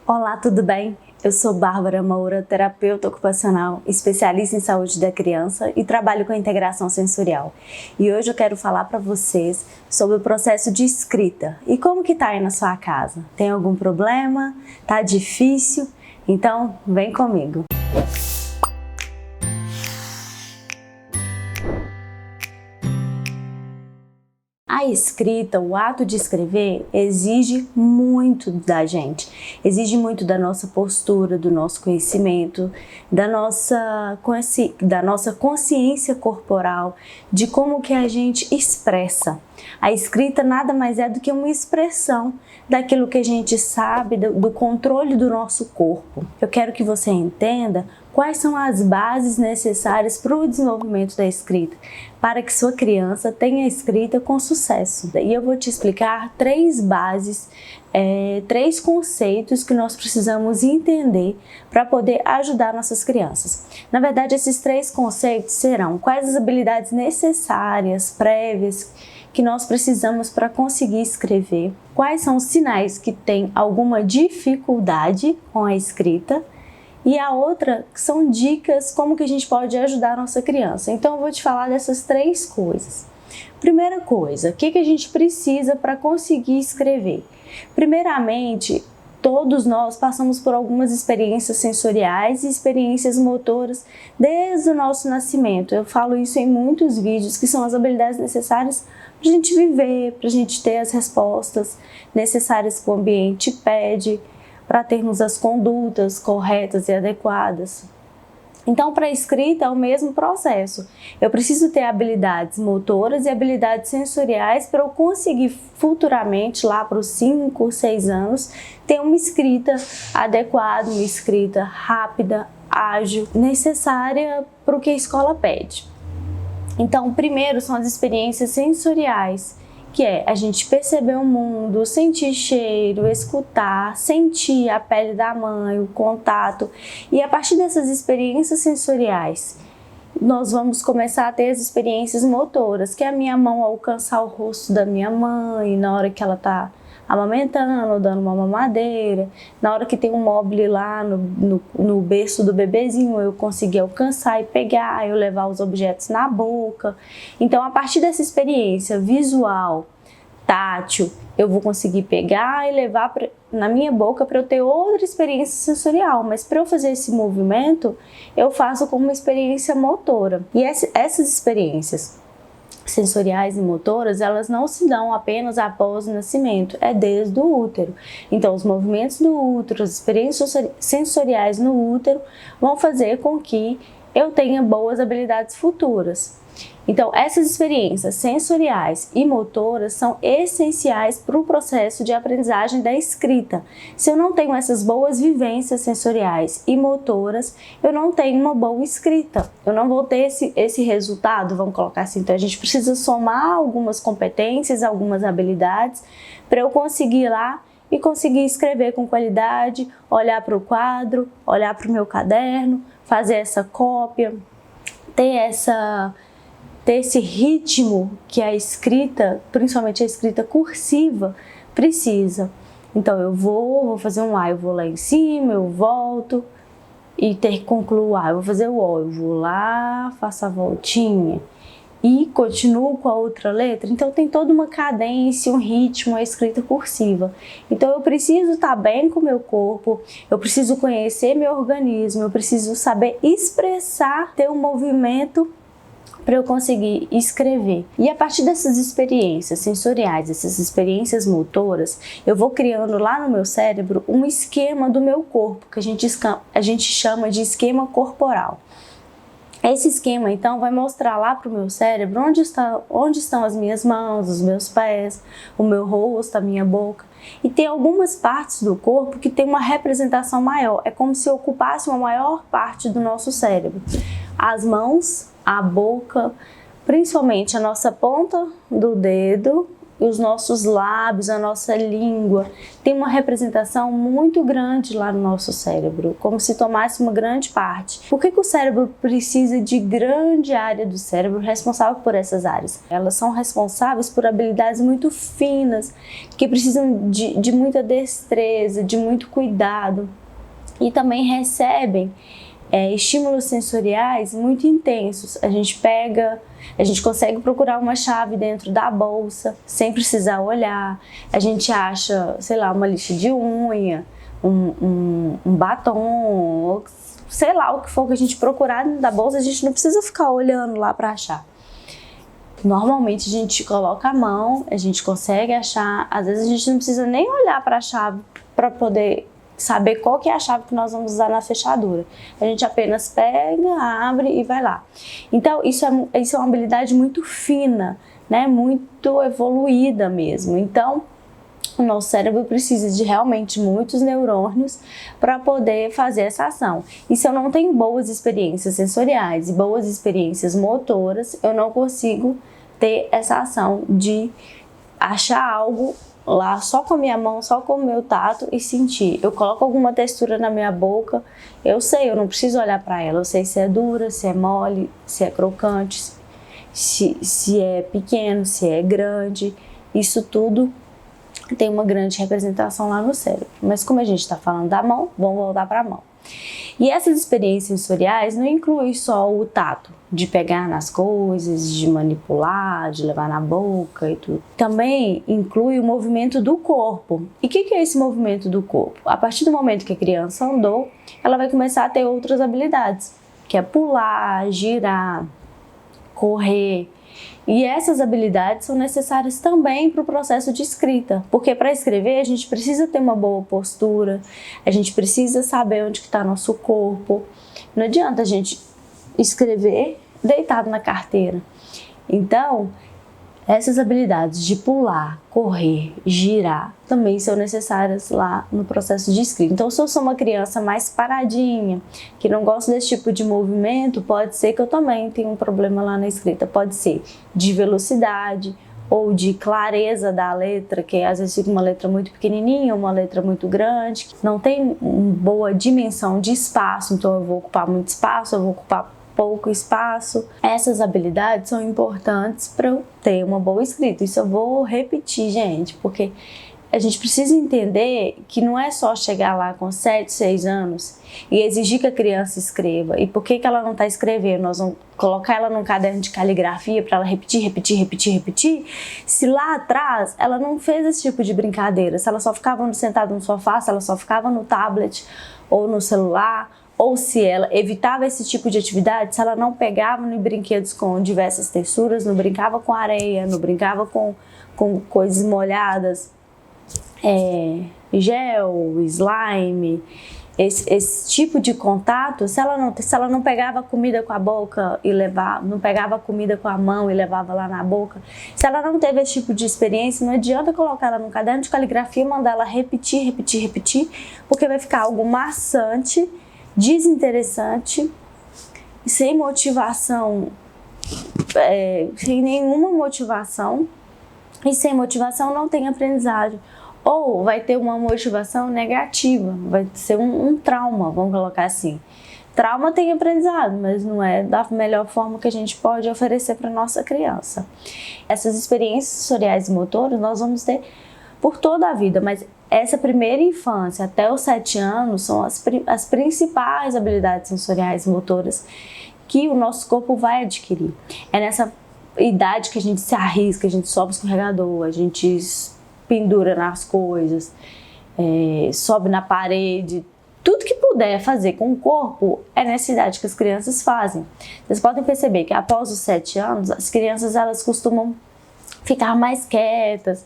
Olá, tudo bem? Eu sou Bárbara Moura, terapeuta ocupacional, especialista em saúde da criança e trabalho com integração sensorial. E hoje eu quero falar para vocês sobre o processo de escrita e como que tá aí na sua casa. Tem algum problema? Tá difícil? Então, vem comigo. A escrita, o ato de escrever, exige muito da gente, exige muito da nossa postura, do nosso conhecimento, da nossa consciência corporal, de como que a gente expressa. A escrita nada mais é do que uma expressão daquilo que a gente sabe, do controle do nosso corpo. Eu quero que você entenda quais são as bases necessárias para o desenvolvimento da escrita, para que sua criança tenha a escrita com sucesso. E eu vou te explicar três bases, três conceitos que nós precisamos entender para poder ajudar nossas crianças. Na verdade, esses três conceitos serão quais as habilidades necessárias, prévias, que nós precisamos para conseguir escrever, quais são os sinais que tem alguma dificuldade com a escrita, e a outra são dicas como que a gente pode ajudar a nossa criança. Então eu vou te falar dessas três coisas. Primeira coisa, o que a gente precisa para conseguir escrever? Primeiramente, todos nós passamos por algumas experiências sensoriais e experiências motoras desde o nosso nascimento. Eu falo isso em muitos vídeos, que são as habilidades necessárias para a gente viver, para a gente ter as respostas necessárias que o ambiente pede, para termos as condutas corretas e adequadas. Então, para a escrita é o mesmo processo. Eu preciso ter habilidades motoras e habilidades sensoriais para eu conseguir futuramente, lá para os 5, 6 anos, ter uma escrita adequada, uma escrita rápida, ágil, necessária para o que a escola pede. Então, primeiro são as experiências sensoriais, que é a gente perceber o mundo, sentir cheiro, escutar, sentir a pele da mãe, o contato. E a partir dessas experiências sensoriais, nós vamos começar a ter as experiências motoras, que é a minha mão alcançar o rosto da minha mãe na hora que ela está amamentando, dando uma mamadeira, na hora que tem um mobile lá no berço do bebezinho, eu conseguir alcançar e pegar, eu levar os objetos na boca. Então, a partir dessa experiência visual, tátil, eu vou conseguir pegar e levar na minha boca para eu ter outra experiência sensorial, mas para eu fazer esse movimento, eu faço como uma experiência motora. E essas experiências sensoriais e motoras, elas não se dão apenas após o nascimento, é desde o útero. Então, os movimentos do útero, as experiências sensoriais no útero vão fazer com que eu tenha boas habilidades futuras. Então, essas experiências sensoriais e motoras são essenciais para o processo de aprendizagem da escrita. Se eu não tenho essas boas vivências sensoriais e motoras, eu não tenho uma boa escrita. Eu não vou ter esse resultado, vamos colocar assim. Então, a gente precisa somar algumas competências, algumas habilidades, para eu conseguir ir lá e conseguir escrever com qualidade, olhar para o quadro, olhar para o meu caderno, fazer essa cópia, ter esse ritmo que a escrita, principalmente a escrita cursiva, precisa. Então eu vou fazer um A, eu vou lá em cima, eu volto e ter que concluir o A, eu vou fazer o O, eu vou lá, faço a voltinha e continuo com a outra letra. Então tem toda uma cadência, um ritmo, a escrita cursiva. Então eu preciso estar bem com o meu corpo, eu preciso conhecer meu organismo, eu preciso saber expressar, ter um movimento para eu conseguir escrever. E a partir dessas experiências sensoriais, essas experiências motoras, eu vou criando lá no meu cérebro um esquema do meu corpo, que a gente chama de esquema corporal. Esse esquema, então, vai mostrar lá para o meu cérebro onde estão as minhas mãos, os meus pés, o meu rosto, a minha boca. E tem algumas partes do corpo que tem uma representação maior. É como se ocupasse uma maior parte do nosso cérebro. As mãos, a boca, principalmente a nossa ponta do dedo, os nossos lábios, a nossa língua, tem uma representação muito grande lá no nosso cérebro, como se tomasse uma grande parte. Por que o cérebro precisa de grande área do cérebro responsável por essas áreas? Elas são responsáveis por habilidades muito finas, que precisam de muita destreza, de muito cuidado, e também recebem estímulos sensoriais muito intensos. A gente consegue procurar uma chave dentro da bolsa sem precisar olhar. A gente acha, sei lá, uma lixa de unha, um batom, sei lá o que for que a gente procurar dentro da bolsa, a gente não precisa ficar olhando lá para achar. Normalmente a gente coloca a mão, a gente consegue achar, às vezes a gente não precisa nem olhar para a chave para poder saber qual que é a chave que nós vamos usar na fechadura. A gente apenas pega, abre e vai lá. Então isso é uma habilidade muito fina, né? Muito evoluída mesmo. Então o nosso cérebro precisa de realmente muitos neurônios para poder fazer essa ação. E se eu não tenho boas experiências sensoriais e boas experiências motoras, eu não consigo ter essa ação de achar algo lá só com a minha mão, só com o meu tato e sentir. Eu coloco alguma textura na minha boca, eu sei, eu não preciso olhar para ela, eu sei se é dura, se é mole, se é crocante, se é pequeno, se é grande. Isso tudo tem uma grande representação lá no cérebro. Mas como a gente está falando da mão, vamos voltar para a mão. E essas experiências sensoriais não incluem só o tato, de pegar nas coisas, de manipular, de levar na boca e tudo. Também inclui o movimento do corpo. E o que é esse movimento do corpo? A partir do momento que a criança andou, ela vai começar a ter outras habilidades, que é pular, girar, correr. E essas habilidades são necessárias também para o processo de escrita, porque para escrever a gente precisa ter uma boa postura, a gente precisa saber onde está nosso corpo. Não adianta a gente escrever deitado na carteira. Então, essas habilidades de pular, correr, girar, também são necessárias lá no processo de escrita. Então, se eu sou uma criança mais paradinha, que não gosta desse tipo de movimento, pode ser que eu também tenha um problema lá na escrita. Pode ser de velocidade ou de clareza da letra, que às vezes fica uma letra muito pequenininha, uma letra muito grande, não tem uma boa dimensão de espaço, então eu vou ocupar muito espaço, eu vou ocupar pouco espaço. Essas habilidades são importantes para eu ter uma boa escrita. Isso eu vou repetir, gente, porque a gente precisa entender que não é só chegar lá com 7, 6 anos e exigir que a criança escreva. E por que ela não está escrevendo? Nós vamos colocar ela num caderno de caligrafia para ela repetir, se lá atrás ela não fez esse tipo de brincadeira, se ela só ficava sentada no sofá, se ela só ficava no tablet ou no celular, ou se ela evitava esse tipo de atividade, se ela não pegava em brinquedos com diversas texturas, não brincava com areia, não brincava com coisas molhadas, gel, slime, esse tipo de contato, se ela não pegava comida com a boca e levava, não pegava comida com a mão e levava lá na boca, se ela não teve esse tipo de experiência, não adianta colocar ela no caderno de caligrafia e mandar ela repetir, porque vai ficar algo maçante, desinteressante, sem motivação, sem nenhuma motivação, e sem motivação não tem aprendizagem, ou vai ter uma motivação negativa, vai ser um trauma, vamos colocar assim. Trauma tem aprendizado, mas não é da melhor forma que a gente pode oferecer para nossa criança. Essas experiências sensoriais e motoras nós vamos ter por toda a vida, mas essa primeira infância até os 7 anos são as principais habilidades sensoriais e motoras que o nosso corpo vai adquirir. É nessa idade que a gente se arrisca, a gente sobe o escorregador, a gente pendura nas coisas, sobe na parede, tudo que puder fazer com o corpo é nessa idade que as crianças fazem. Vocês podem perceber que após os 7 anos, as crianças elas costumam ficar mais quietas,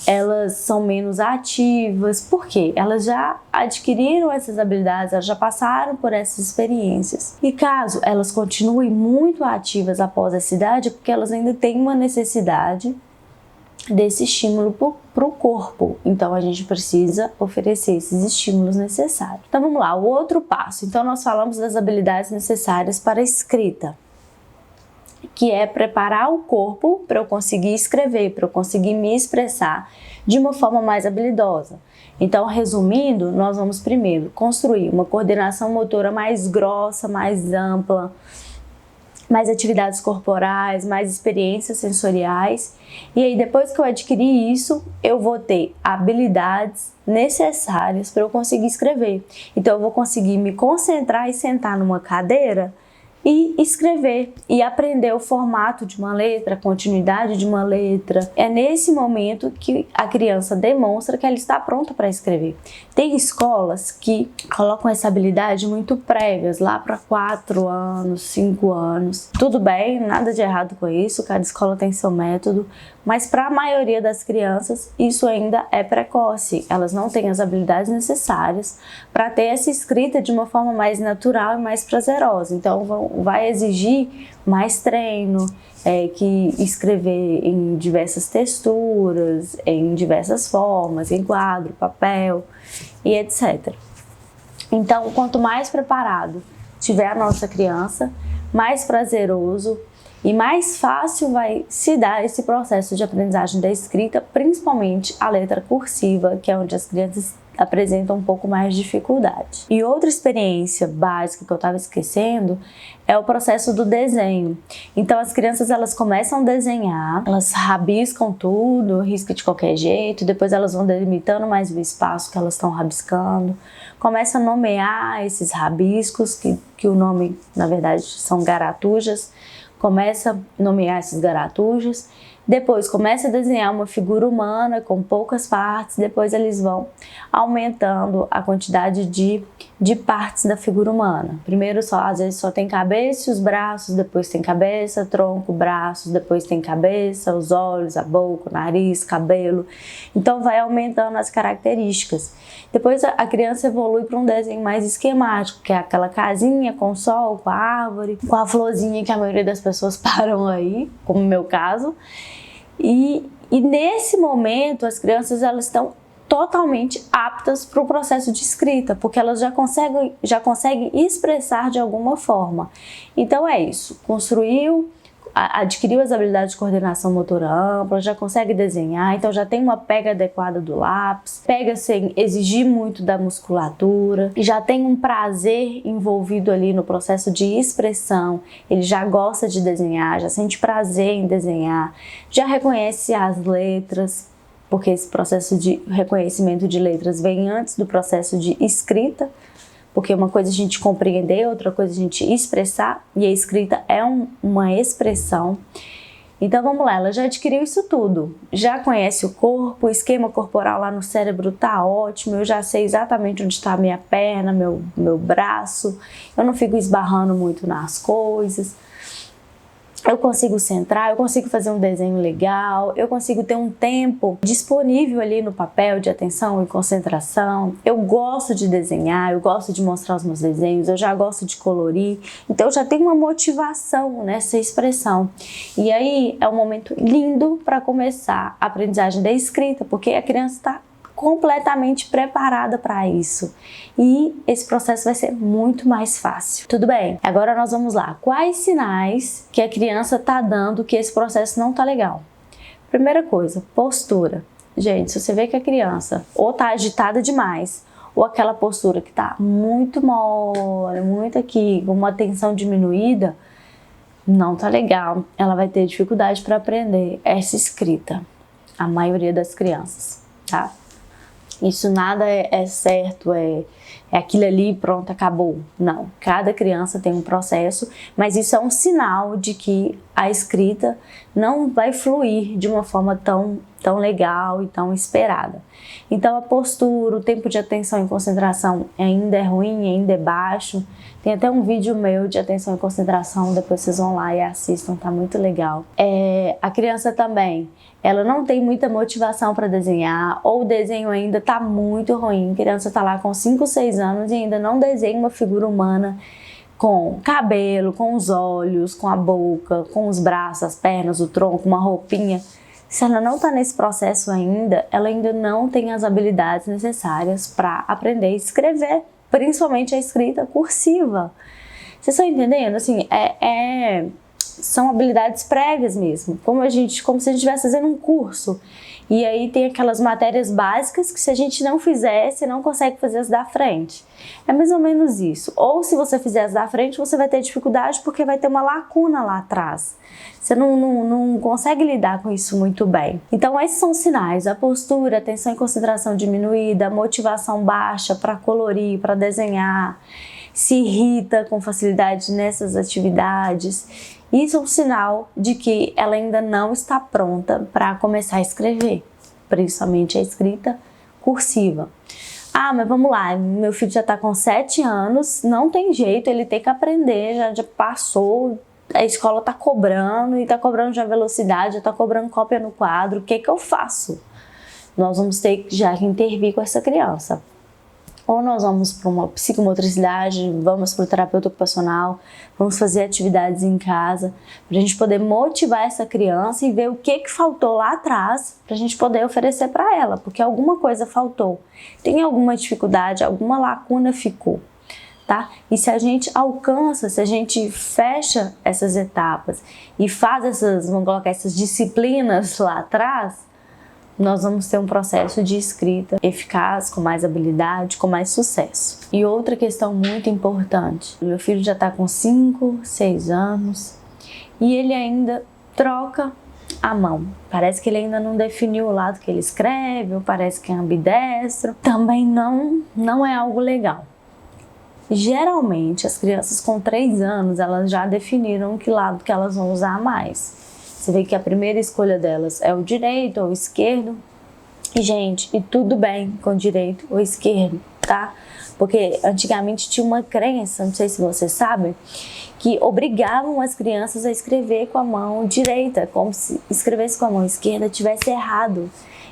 elas são menos ativas, porque elas já adquiriram essas habilidades, elas já passaram por essas experiências. E caso elas continuem muito ativas após essa idade, é porque elas ainda têm uma necessidade desse estímulo para o corpo. Então a gente precisa oferecer esses estímulos necessários. Então vamos lá, o outro passo. Então nós falamos das habilidades necessárias para a escrita. que é preparar o corpo para eu conseguir escrever, para eu conseguir me expressar de uma forma mais habilidosa. Então, resumindo, nós vamos primeiro construir uma coordenação motora mais grossa, mais ampla, mais atividades corporais, mais experiências sensoriais. E aí, depois que eu adquirir isso, eu vou ter habilidades necessárias para eu conseguir escrever. Então, eu vou conseguir me concentrar e sentar numa cadeira e escrever e aprender o formato de uma letra, a continuidade de uma letra. É nesse momento que a criança demonstra que ela está pronta para escrever. Tem escolas que colocam essa habilidade muito prévias, lá para 4 anos, 5 anos. Tudo bem, nada de errado com isso, cada escola tem seu método, mas para a maioria das crianças isso ainda é precoce. Elas não têm as habilidades necessárias para ter essa escrita de uma forma mais natural e mais prazerosa. Então vai exigir mais treino, que escrever em diversas texturas, em diversas formas, em quadro, papel e etc. Então, quanto mais preparado tiver a nossa criança, mais prazeroso e mais fácil vai se dar esse processo de aprendizagem da escrita, principalmente a letra cursiva, que é onde as crianças apresentam um pouco mais de dificuldade. E outra experiência básica que eu estava esquecendo é o processo do desenho. Então as crianças elas começam a desenhar, elas rabiscam tudo, risca de qualquer jeito, depois elas vão delimitando mais o espaço que elas estão rabiscando, começam a nomear esses rabiscos, que o nome na verdade são garatujas, começa a nomear esses garatujas, depois começa a desenhar uma figura humana com poucas partes, depois eles vão aumentando a quantidade de partes da figura humana. Primeiro às vezes só tem cabeça e os braços, depois tem cabeça, tronco, braços, depois tem cabeça, os olhos, a boca, o nariz, cabelo. Então vai aumentando as características. Depois a criança evolui para um desenho mais esquemático, que é aquela casinha com o sol, com a árvore, com a florzinha que a maioria das pessoas param aí, como no meu caso. E nesse momento as crianças elas estão totalmente aptas para o processo de escrita, porque elas já conseguem expressar de alguma forma. Então é isso, adquiriu as habilidades de coordenação motora ampla, já consegue desenhar, então já tem uma pega adequada do lápis, pega sem exigir muito da musculatura, já tem um prazer envolvido ali no processo de expressão, ele já gosta de desenhar, já sente prazer em desenhar, já reconhece as letras, porque esse processo de reconhecimento de letras vem antes do processo de escrita, porque uma coisa é a gente compreender, outra coisa é a gente expressar, e a escrita é uma expressão. Então vamos lá, ela já adquiriu isso tudo, já conhece o corpo, o esquema corporal lá no cérebro tá ótimo, eu já sei exatamente onde está a minha perna, meu braço, eu não fico esbarrando muito nas coisas. Eu consigo centrar, eu consigo fazer um desenho legal, eu consigo ter um tempo disponível ali no papel de atenção e concentração. Eu gosto de desenhar, eu gosto de mostrar os meus desenhos, eu já gosto de colorir. Então eu já tenho uma motivação nessa expressão. E aí é um momento lindo para começar a aprendizagem da escrita, porque a criança está completamente preparada para isso. E esse processo vai ser muito mais fácil. Tudo bem? Agora nós vamos lá. Quais sinais que a criança está dando que esse processo não está legal? Primeira coisa, postura. Gente, se você vê que a criança ou está agitada demais, ou aquela postura que está muito mole, muito aqui, com uma tensão diminuída, não tá legal. Ela vai ter dificuldade para aprender essa escrita. A maioria das crianças, tá? Isso nada é certo, é aquilo ali, pronto, acabou. Não, cada criança tem um processo, mas isso é um sinal de que a escrita não vai fluir de uma forma tão legal e tão esperada. Então a postura, o tempo de atenção e concentração ainda é ruim, ainda é baixo. Tem até um vídeo meu de atenção e concentração, depois vocês vão lá e assistam, tá muito legal. A criança também, ela não tem muita motivação para desenhar, ou o desenho ainda tá muito ruim. A criança tá lá com 5, 6 anos e ainda não desenha uma figura humana com cabelo, com os olhos, com a boca, com os braços, as pernas, o tronco, uma roupinha. Se ela não está nesse processo ainda, ela ainda não tem as habilidades necessárias para aprender a escrever, principalmente a escrita cursiva. Vocês estão entendendo? Assim, são habilidades prévias mesmo, como se a gente estivesse fazendo um curso. E aí tem aquelas matérias básicas que se a gente não fizer, você não consegue fazer as da frente. É mais ou menos isso. Ou se você fizer as da frente, você vai ter dificuldade porque vai ter uma lacuna lá atrás. Você não consegue lidar com isso muito bem. Então esses são os sinais: a postura, atenção e concentração diminuída, a motivação baixa para colorir, para desenhar, se irrita com facilidade nessas atividades. Isso é um sinal de que ela ainda não está pronta para começar a escrever, principalmente a escrita cursiva. Ah, mas vamos lá, meu filho já está com 7 anos, não tem jeito, ele tem que aprender, já passou, a escola está cobrando, e está cobrando já velocidade, já está cobrando cópia no quadro, o que eu faço? Nós vamos ter que já intervir com essa criança. Ou nós vamos para uma psicomotricidade, vamos para o terapeuta ocupacional, vamos fazer atividades em casa, para a gente poder motivar essa criança e ver o que faltou lá atrás, para a gente poder oferecer para ela, porque alguma coisa faltou, tem alguma dificuldade, alguma lacuna ficou, tá? E se a gente alcança, se a gente fecha essas etapas e faz vamos colocar essas disciplinas lá atrás, nós vamos ter um processo de escrita eficaz, com mais habilidade, com mais sucesso. E outra questão muito importante: meu filho já está com 5, 6 anos e ele ainda troca a mão. Parece que ele ainda não definiu o lado que ele escreve, ou parece que é ambidestro. Também não é algo legal. Geralmente, as crianças com 3 anos, elas já definiram que lado que elas vão usar mais. Você vê que a primeira escolha delas é o direito ou o esquerdo. E, gente, e tudo bem com direito ou esquerdo, tá? Porque antigamente tinha uma crença, não sei se vocês sabem, que obrigavam as crianças a escrever com a mão direita, como se escrevesse com a mão esquerda tivesse errado.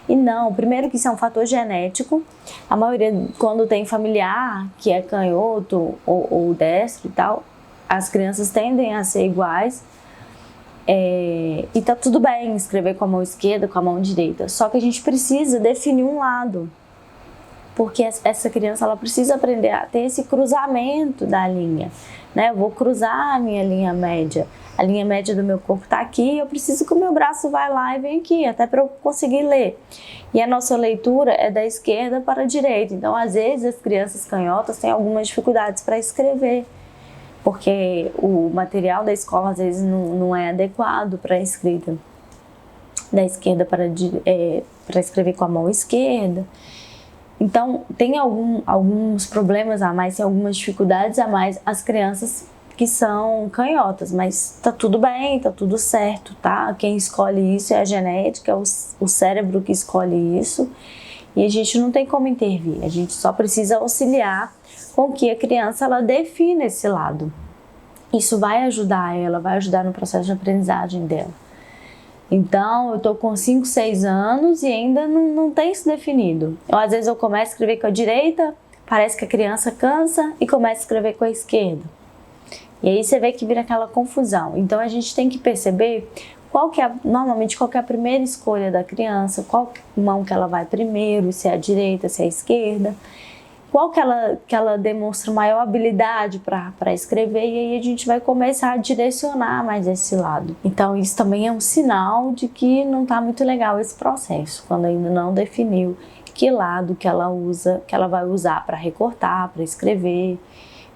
E não, primeiro que isso é um fator genético. A maioria, quando tem familiar que é canhoto ou destro e tal, as crianças tendem a ser iguais. E tá tudo bem escrever com a mão esquerda, com a mão direita, só que a gente precisa definir um lado, porque essa criança ela precisa aprender a ter esse cruzamento da linha, né? Eu vou cruzar a minha linha média, a linha média do meu corpo tá aqui, eu preciso que o meu braço vai lá e vem aqui, até para eu conseguir ler. E a nossa leitura é da esquerda para a direita, então às vezes as crianças canhotas têm algumas dificuldades para escrever, porque o material da escola às vezes não é adequado para a escrita da esquerda para escrever com a mão esquerda. Então tem alguns problemas a mais, tem algumas dificuldades a mais as crianças que são canhotas, mas tá tudo bem, tá tudo certo, tá? Quem escolhe isso é a genética, é o cérebro que escolhe isso, e a gente não tem como intervir, a gente só precisa auxiliar com que a criança ela defina esse lado. Isso vai ajudar ela, vai ajudar no processo de aprendizagem dela. Então, eu tô com 5, 6 anos e ainda não tem isso definido. Às vezes eu começo a escrever com a direita, parece que a criança cansa e começa a escrever com a esquerda. E aí você vê que vira aquela confusão. Então a gente tem que perceber normalmente qual que é a primeira escolha da criança, qual mão que ela vai primeiro, se é a direita, se é a esquerda. Qual que ela demonstra maior habilidade para escrever, e aí a gente vai começar a direcionar mais esse lado. Então isso também é um sinal de que não está muito legal esse processo, quando ainda não definiu que lado que ela vai usar para recortar, para escrever,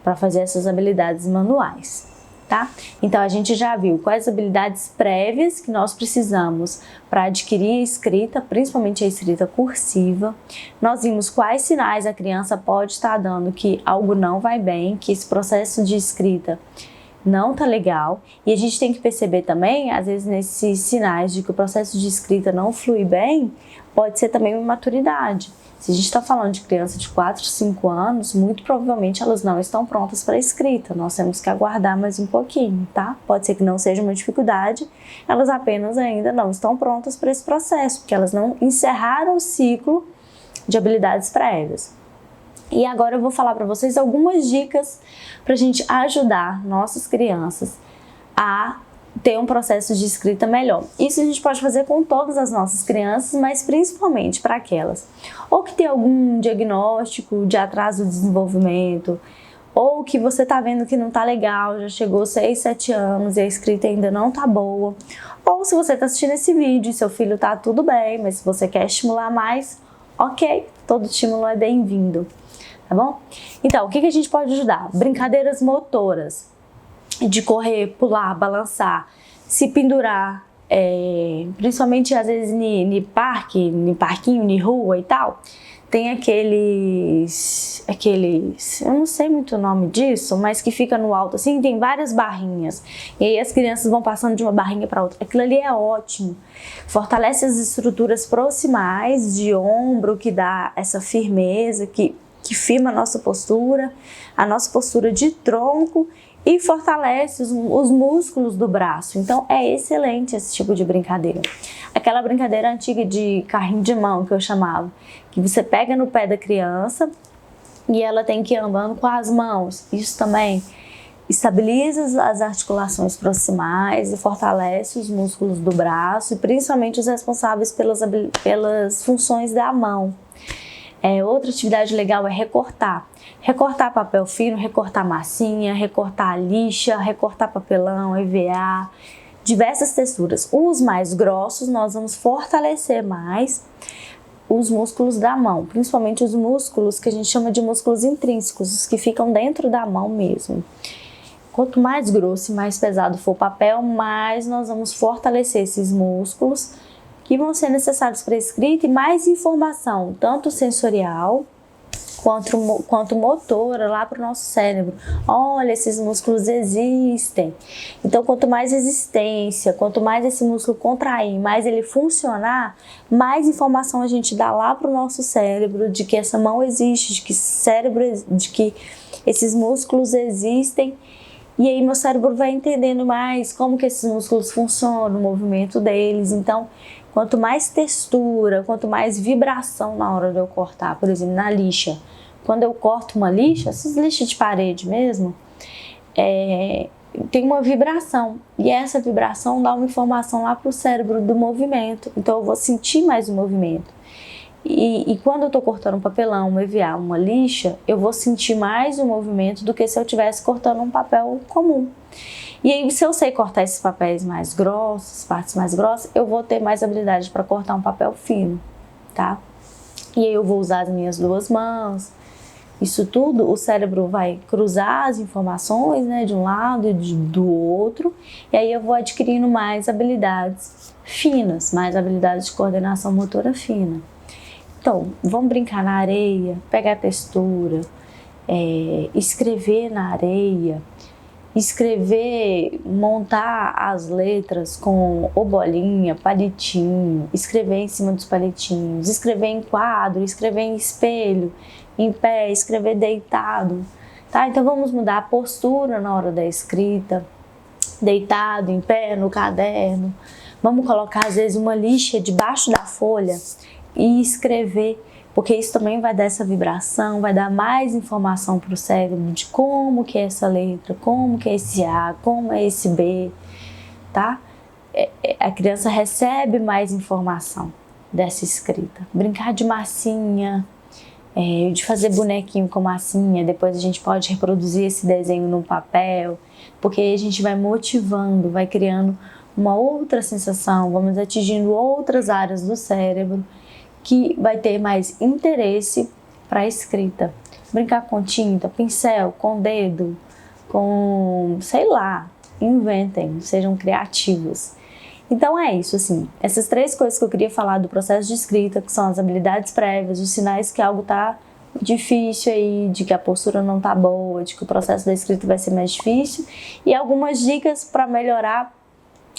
para fazer essas habilidades manuais. Tá? Então a gente já viu quais habilidades prévias que nós precisamos para adquirir a escrita, principalmente a escrita cursiva. Nós vimos quais sinais a criança pode estar dando que algo não vai bem, que esse processo de escrita não tá legal. E a gente tem que perceber também, às vezes nesses sinais de que o processo de escrita não flui bem, pode ser também uma imaturidade. Se a gente está falando de criança de 4, 5 anos, muito provavelmente elas não estão prontas para a escrita. Nós temos que aguardar mais um pouquinho, tá? Pode ser que não seja uma dificuldade, elas apenas ainda não estão prontas para esse processo, porque elas não encerraram o ciclo de habilidades prévias. E agora eu vou falar para vocês algumas dicas para a gente ajudar nossas crianças a ter um processo de escrita melhor. Isso a gente pode fazer com todas as nossas crianças, mas principalmente para aquelas ou que tem algum diagnóstico de atraso de desenvolvimento, ou que você tá vendo que não tá legal, já chegou 6, 7 anos e a escrita ainda não tá boa, ou se você tá assistindo esse vídeo e seu filho tá tudo bem, mas se você quer estimular mais, ok, todo estímulo é bem-vindo, tá bom? Então, o que a gente pode ajudar? Brincadeiras motoras, de correr, pular, balançar, se pendurar, principalmente às vezes em parquinho, em rua e tal. Tem aqueles, eu não sei muito o nome disso, mas que fica no alto assim, tem várias barrinhas. E aí as crianças vão passando de uma barrinha para outra. Aquilo ali é ótimo. Fortalece as estruturas proximais de ombro, que dá essa firmeza, que firma a nossa postura de tronco e fortalece os músculos do braço. Então é excelente esse tipo de brincadeira. Aquela brincadeira antiga de carrinho de mão que eu chamava, que você pega no pé da criança e ela tem que ir andando com as mãos. Isso também estabiliza as articulações proximais e fortalece os músculos do braço e principalmente os responsáveis pelas funções da mão. Outra atividade legal é recortar. Recortar papel fino, recortar massinha, recortar lixa, recortar papelão, EVA, diversas texturas. Os mais grossos nós vamos fortalecer mais os músculos da mão, principalmente os músculos que a gente chama de músculos intrínsecos, os que ficam dentro da mão mesmo. Quanto mais grosso e mais pesado for o papel, mais nós vamos fortalecer esses músculos que vão ser necessários para a escrita e mais informação, tanto sensorial quanto motora lá para o nosso cérebro. Olha, esses músculos existem. Então, quanto mais resistência, quanto mais esse músculo contrair, mais ele funcionar, mais informação a gente dá lá para o nosso cérebro de que essa mão existe, de que esses músculos existem. E aí meu cérebro vai entendendo mais como que esses músculos funcionam, o movimento deles. Então, quanto mais textura, quanto mais vibração na hora de eu cortar, por exemplo, na lixa. Quando eu corto uma lixa, essas lixas de parede mesmo, tem uma vibração. E essa vibração dá uma informação lá para o cérebro do movimento. Então eu vou sentir mais o movimento. E quando eu estou cortando um papelão, um EVA, uma lixa, eu vou sentir mais o movimento do que se eu estivesse cortando um papel comum. E aí, se eu sei cortar esses papéis mais grossos, partes mais grossas, eu vou ter mais habilidade para cortar um papel fino, tá? E aí eu vou usar as minhas duas mãos. Isso tudo, o cérebro vai cruzar as informações, né, de um lado e do outro, e aí eu vou adquirindo mais habilidades finas, mais habilidades de coordenação motora fina. Então, vamos brincar na areia, pegar textura, escrever na areia, montar as letras com ou bolinha, palitinho, escrever em cima dos palitinhos, escrever em quadro, escrever em espelho, em pé, escrever deitado, tá? Então vamos mudar a postura na hora da escrita, deitado, em pé, no caderno. Vamos colocar às vezes uma lixa debaixo da folha e escrever, porque isso também vai dar essa vibração, vai dar mais informação para o cérebro de como que é essa letra, como que é esse A, como é esse B, tá? A criança recebe mais informação dessa escrita. Brincar de massinha, de fazer bonequinho com massinha, depois a gente pode reproduzir esse desenho no papel, porque aí a gente vai motivando, vai criando uma outra sensação, vamos atingindo outras áreas do cérebro, que vai ter mais interesse para a escrita. Brincar com tinta, pincel, com dedo, com, sei lá, inventem, sejam criativos. Então é isso, assim, essas 3 coisas que eu queria falar do processo de escrita, que são as habilidades prévias, os sinais que algo tá difícil aí, de que a postura não tá boa, de que o processo da escrita vai ser mais difícil, e algumas dicas para melhorar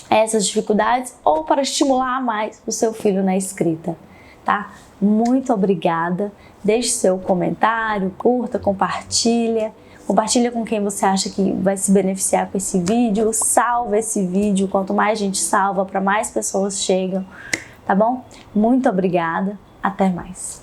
essas dificuldades ou para estimular mais o seu filho na escrita. Tá? Muito obrigada. Deixe seu comentário, curta, compartilha com quem você acha que vai se beneficiar com esse vídeo, salva esse vídeo, quanto mais gente salva, para mais pessoas chegam, tá bom? Muito obrigada, até mais.